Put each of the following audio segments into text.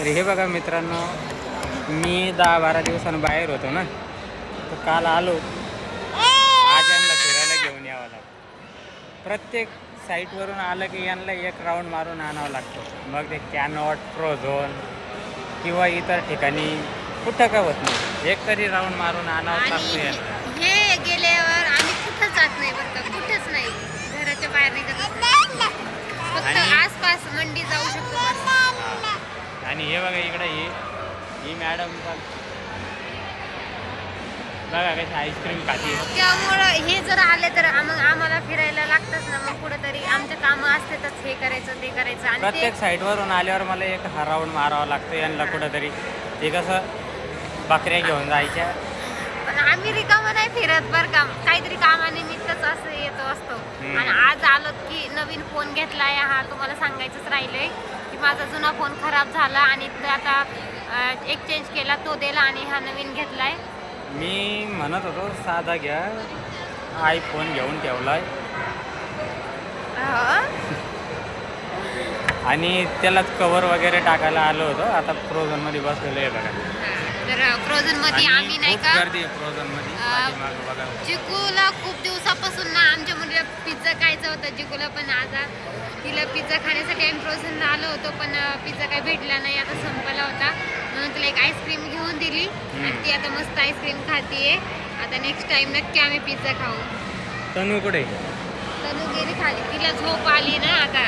तर हे बघा मित्रांनो, मी 10-12 दिवसांनी बाहेर होतो ना, तर काल आलो. आज यांना फिरायला घेऊन यावं लागतं. प्रत्येक साईटवरून आलं की यांना एक राऊंड मारून आणावं लागतं. मग ते कॅनॉट, फ्रोझोन किंवा इतर ठिकाणी कुठं का होत नाही, एक तरी राऊंड मारून आणावं लागतं यांना. हे गेल्यावर आम्ही कुठं जात नाही बरं का, कुठंच नाही, घराच्या बाहेर निघत नाही. फक्त आसपास मंडी जाऊ शकतो बस. आणि हे बघा इकडे ही मॅडम बघा कशी आईस्क्रीम खाते. त्यामुळं हे जर आले तर मग आम्हाला फिरायला लागतंच ना. मग कुठंतरी आमचे कामं असतातच, हे करायचं ते करायचं. आणि प्रत्येक साईडवरून आल्यावर मला एक हा राऊंड मारावं लागतं यांना कुठंतरी. ते कसं बकऱ्या घेऊन जायच्या. पण आम्ही रिकामं नाही फिरत बरं का, काहीतरी कामानिमित्तच असं येतो असतो. आणि आज आलो की नवीन फोन घेतलाय. हा तुम्हाला सांगायचंच राहिलंय की माझा जुना फोन खराब झाला आणि आता एक्सचेंज केला, तो दिला आणि हा नवीन घेतलाय. मी म्हणत होतो साधा घ्या, आयफोन घेऊन ठेवलाय आणि त्याला कव्हर वगैरे टाकायला आलो होतो. आता फ्रोझन मध्ये बसलेलो आहे बघा. तर फ्रोझन मध्ये आम्ही नाही खूप का, गर्दी आहे फ्रोझन मध्ये. पाठीमागं बघा. चिकूला खूप दिवसापासून ना आमच्या मुलीला पिझ्झा खायचा होता. चिकूला पण आज तिला पिझ्झा खाण्यासाठी आम्ही फ्रोझनला आलो होतो, पण पिझ्झा काही भेटला नाही, आता संपला होता. म्हणून तिला एक आईस्क्रीम घेऊन दिली आणि ती आता मस्त आईस्क्रीम खातीये. आता नेक्स्ट टाइम नक्की आम्ही पिझ्झा खाऊ. तनू कुठे? तनू गेली खाली, तिला झोप आली ना आता.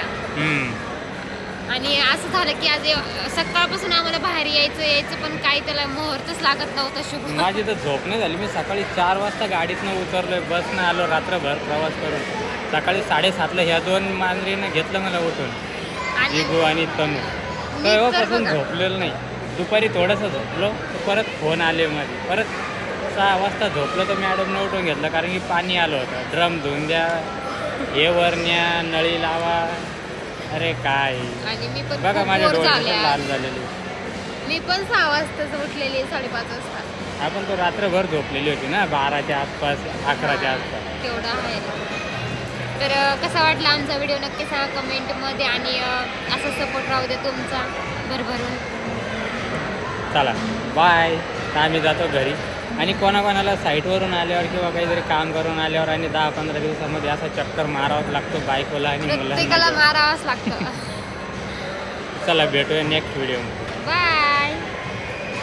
आणि असं झालं की आज सकाळपासून आम्हाला बाहेर यायचं पण काही त्याला मुहूर्तच लागत नव्हतं. शुभ माझी तर झोप नाही झाली. मी सकाळी 4 वाजता गाडीतनं उतरलोय, बसनं आलो, रात्रभर प्रवास करून. सकाळी 7:30ला ह्या 2 मांजरीनं घेतलं मला उठून, जिगू आणि तनू. तेव्हापासून झोपलेलं नाही. दुपारी थोडंसं झोपलो, परत फोन आले मध्ये. परत 6 वाजता झोपलो तर मॅडमनं उठून घेतलं, कारण की पाणी आलं होतं. ड्रम धुवून द्या, हे वरण्या, नळी लावा. अरे काय. आणि मी पण बघा माझ्या डोळ्यात लाल झालेली. मी पण 6 वाजताच उठलेली, 5:30 वाजता. आपण तो रात्रभर झोपलेली होती ना, 12च्या आसपास, 11च्या आसपास. तेवढा आहे. तर कसा वाटला आमचा व्हिडिओ नक्की सांगा कमेंटमध्ये. आणि असा सपोर्ट राहू दे तुमचा भरभरून. चला बाय. आम्ही जातो घरी. आणि कोणाकोणाला साईटवरून आल्यावर किंवा काहीतरी काम करून आल्यावर आणि 10-15 दिवसामध्ये असा चक्कर मारावाच लागतो बायकोला आणि मुलांना. प्रत्येकाला मारावाच लागतं. चला भेटूया नेक्स्ट व्हिडिओमध्ये.